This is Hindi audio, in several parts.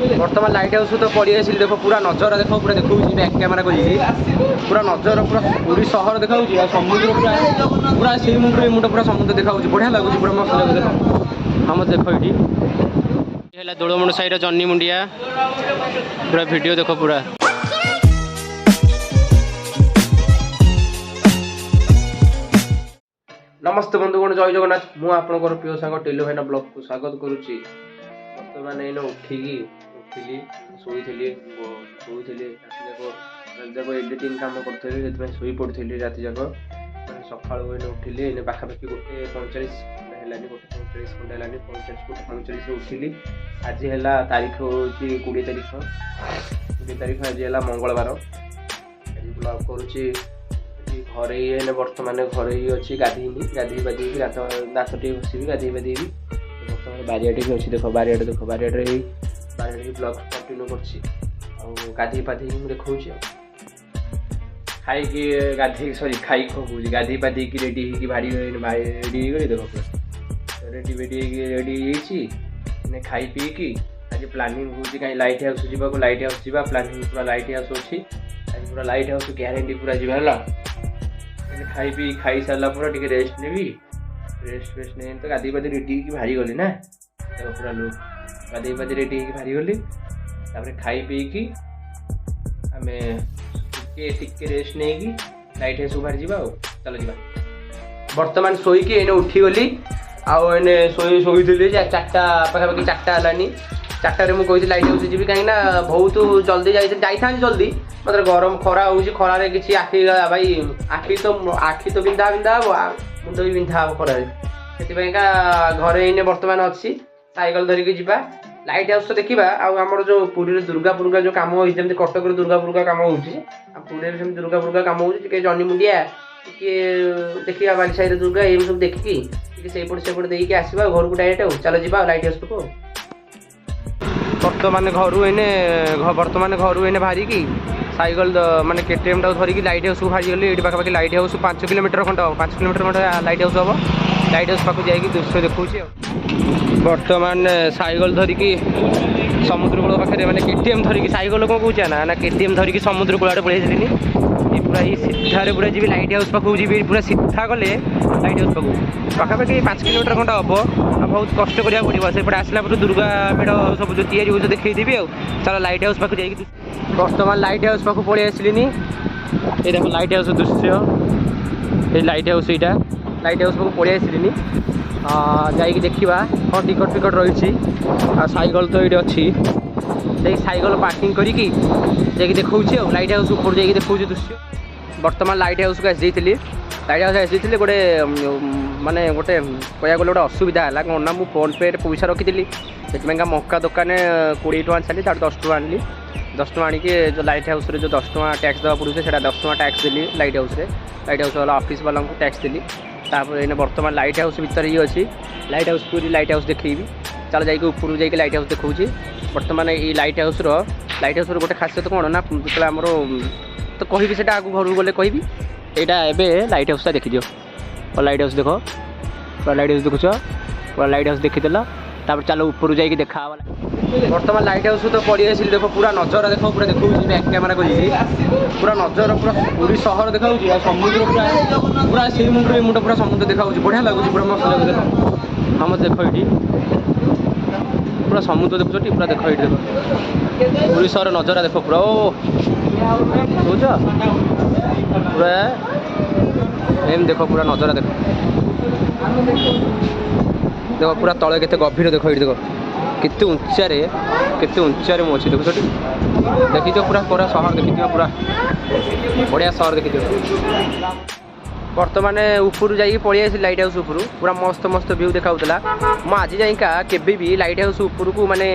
बर्तमान लाइट हाउस तो पड़ी आसिल देख पूरा नजर देख पूरा देखा बैक कैमेरा कर पूरा नजर पूरा पूरी सहर देखा समुद्र पूरा पूरा से मुंड मुंड पूरा समुद्र देखा बढ़िया लगुच पूरा मस्त लगे देख हम देख ये दोलमुंड साइड जन्नी मुंडिया पूरा वीडियो देख पूरा नमस्ते बंधुगण जय जगन्नाथ मुझे आपंकर प्रिय सांग टेलु भाईना ब्लॉग को स्वागत करुच्ची बर्तमान ये उठिकी उठिली शोली रात एडिटिंग काम करी शोई पड़ी राति जाक सका उठिली ये पाखापाखि 1:45 है 1:45 खंडे है 45 उठिली आज है तारीख हूँ 20 तारीख आज है मंगलवार ब्लॉग करुच्ची घरे ही बर्तमान घरे ही अच्छी गाधीनी गाधी बाधी दात टे घसी गाधी बाधी बर्तमान बारियाटे भी अच्छी देख बारियाटे देख बारियाटे ब्लॉग कंटिन्यू कर गाधी पाधी देखा खाई गाधी सरी खाई कहूँ गाधी पाधी रेडी हो भारी रेडी देख रेडी बेडी रेडी खाई पीकी आज प्लानिंग हो कहीं लाइट हाउस जावाक लाइट हाउस जावा प्लानिंग पूरा लाइट हाउस अच्छी आज पूरा लाइट हाउस ग्यारंटी पूरा जावा खाई पी खाई सारा पूरा टे रेस्ट नेबी रेस्ट नहीं तो गाधी पाधी रेडी की भारी गली ना पूरा लोग गाधी पाधी रेडी की भारी गली खाई पी आम टे रेस्ट नहीं कि लाइट हाउस बाहर जावा चलो जा बर्तमान शोईकी एने उठीगली आने शोई 4टा पाखापाखि 4टा है 4टारे मुझे लाइट हाउस जी कहीं बहुत जल्दी जाता जल्दी मतलब गरम खरा हो खरारे किसी आखि भाई आखि तो बिंधा बिंधा हम मुंड भी बिंधा हम खरारे से घरे इने बर्तमान अच्छी साइकेल धरिकी जा लाइट हाउस तो देखा आमर जो पुरी दुर्गा जो कम होमती कटक दुर्गा कम होरी दुर्गा कम हो जनी मुंडिया देखा बालीसाई दुर्गा ये सब देखिकी सेपट सेपट देकी आसवा घर को डायरेक्ट चलो जा लाइट हाउस को बर्तमान घर एने बाहरी की साइकेल माने केटीएम टाक धरिकी लाइट हाउस को बाहरी गली ये पाखापाखि लाइट हाउस 5 किलोमीटर खंड हम 5 किलोमीटर खंड लाइट हाउस हम लाइट हाउस पाक जाकि दृश्य देखा बर्तमान साइकेल धरिकी समुद्र कूल पाखे मैंने केटीएम धरिकी साइकेल कौन कौचे ना केटीएम धरिकी समुद्र कूल आड़े पड़े पूरा ही सीधारे पूरा जी लाइट हाउस पाक जी पूरा सीधा गले लाइट हाउस पाक पाखापाखि 5 किलोमीटर खंड हम बहुत कष्ट करा पड़ो से आसला दुर्गा मेढ़ सब जो तैयारी हो देखी चलो लाइट हाउस पाक जाकि बर्तमान लाइट हाउस पाक पड़े आसलिनी ये देख लाइट हाउस दृश्य ये लाइट हाउस यहाँ लाइट हाउस पाक पड़े आसलिनी जाकि देखा हाँ टिकट फिकट रही साइकेल तो ये अच्छी साइकेल पार्किंग करके देखा लाइट हाउस ऊपर जाकि देखा दृश्य बर्तमान लाइट हाउस को आसी लाइट हाउस आसी गोटे माने गोटे कह गले गोटे असुविधा है कौन ना मुझे फोन पे पैसा रखी से मक्का दुकान 20 टଙ୍କା छाड़ी 10 टଙ୍କା आनी 10 टଙ୍କା आनिक जो लाइट हाउस जो 10 टଙ୍କା टैक्स देवा पड़े से 10 टଙ୍କା टैक्स देली लाइट हाउस वाला ऑफिस वाला को टैक्स देली तापर बर्तमान लाइट हाउस भीतर ही अच्छी लाइट हाउस पूरी लाइट हाउस देखी चल जाकि ऊपर जाकि लाइट हाउस देखा बर्तमान ये लाइट हाउस गोटे खासियत कौन ना जो आमर तो कहि से आगे घर गले कहि यहाँ एवं लाइट हाउस देखी दियो और लाइट हाउस देख पूरा लाइट हाउस देखुच पूरा लाइट हाउस देखीदेल तापर चलो ऊपर जाकि देखा बर्तमान लाइट हाउस तो पड़ी आसिल देख पूरा नजर देख पूरा देखा बैक कैमेरा कर पूरा नजर पूरा पूरी सहर देखा समुद्र पूरा पूरा से मुंड मुंड पूरा समुद्र देखा बढ़िया लगुच पूरा मस्त लगे देख हम देख ये पूरा समुद्र देखुच पूरा देख ये देख पूरी सहर नजर देख पूरा बुझ पूरा एम देख पूरा नजर देख देख पूरा तले के गभीर देख ये देख केते उच्चारे मुझे देख सोटी देखी पूरा पूरा सहर देखी पूरा बढ़िया सहर देखी बर्तमान ऊपर जाइए पड़े आसी लाइट हाउस ऊपर पूरा मस्त मस्त व्यू देखा मुझे आज जाइका केबे भी लाइट हाउस ऊपर को माने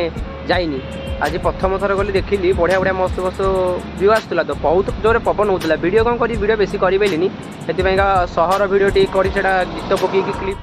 जाइनी आज प्रथम थर गली देखिली बढ़िया बढ़िया मस्त मस्त व्यू आसला तो बहुत जोर पवन होता वीडियो कौन करी वीडियो बेसी करें से सहर वीडियो टी कर गीत पकईकि क्लिप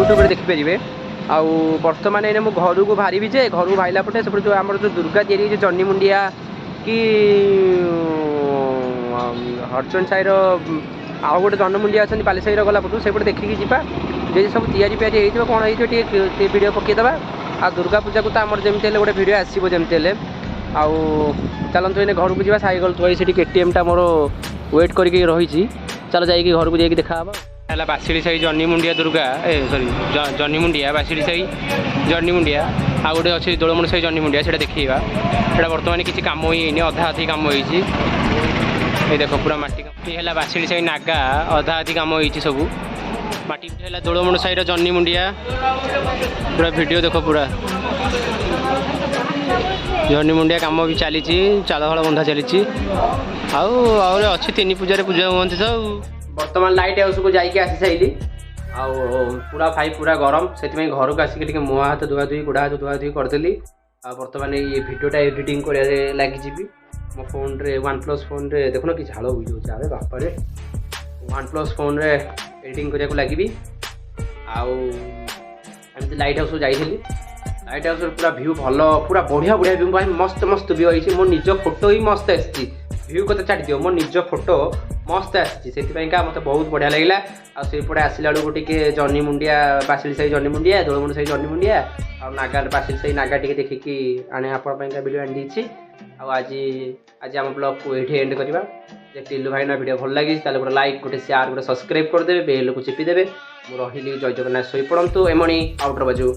यूट्यूब देखिपारे आउ बर्तमान एने मु घर को बाहरी जे घर को बाहला पटे से जो आम जो दुर्गा तैयारी जन्नी मुंडिया कि हरचंद साईर आउ गोटे जन्न मुंडिया अच्छा पाली साई गला पटू से देखिकी जावा जी सब तैयारी पेरी हो कौन हो वीडियो पकईदे आ दुर्गा पूजा को तो आम जमी गोटे वीडियो आसो जमी आउ चलतु एने घर को जा सैकल थोड़ी से केटीएम टा मोर वेट करके रही चल जा घर को जाकि देखा है बासिड़ी साई जन्नी मुंडिया दुर्गा ए सॉरी जन्नी मुंडिया बासिड़ी साई जन्नी मुंडिया आ गोटे अच्छी दोलमुंडी साई जन्नी मुंडिया से देखा यहाँ बर्तमान किसी कम ही अधा अधि कम हो देख पूरा माटी है बासिड़ी साई नागा अधा अधि कम हो सब माटी है दोलमुंडी साई जन्नी मुंडिया पूरा वीडियो देख पूरा जन्नी मुंडिया कम भी चली चाल हल बंधा चली अच्छी 3 पूजा पूजा हमें तो बर्तमान लाइट हाउस को जाइए आसी साइली आउ पूरा भाई पूरा गरम से घर को आसिक मुँह हाथ धुआ धुई गोड़ा हाथ धुआ धुई करदेली आ बर्तमान ये भिडियोटा एडिटिंग कर लगी मो फोन रे OnePlus फोन रे देखो कि झाड़ बुझे अरे बापा रे OnePlus फोन रे एडिटिंग करने लगी आमती लाइट हाउस को जाइली लाइट हाउस पूरा व्यू भल पूरा बढ़िया बढ़िया व्यू भाई मस्त मस्त व्यू आई मो निज फोटो ही मस्त आसी व्यू कत छाड़ दियो मो निज फोटो मस्त आसी से मत बहुत बढ़िया लगे आसपटे आसला बेलू टे जन्नी मुंडिया बासिड़ी साई जन्नी मुंडिया दोलमुंडी साई जन्नी मुंडिया आ नागा बासिड़ी साई नागा टे देखिकी आने आपण वीडियो आनी आज आज आम ब्लॉग को ये एंड करवा टिल्लू भाई वीडियो भल लगी गोटे लाइक गोटे शेयर गोटे सब्सक्राइब करदे बेल को चिपीदे मुझे रही जय जगन्नाथ शोई पड़तु एमणी आउटर बाजू।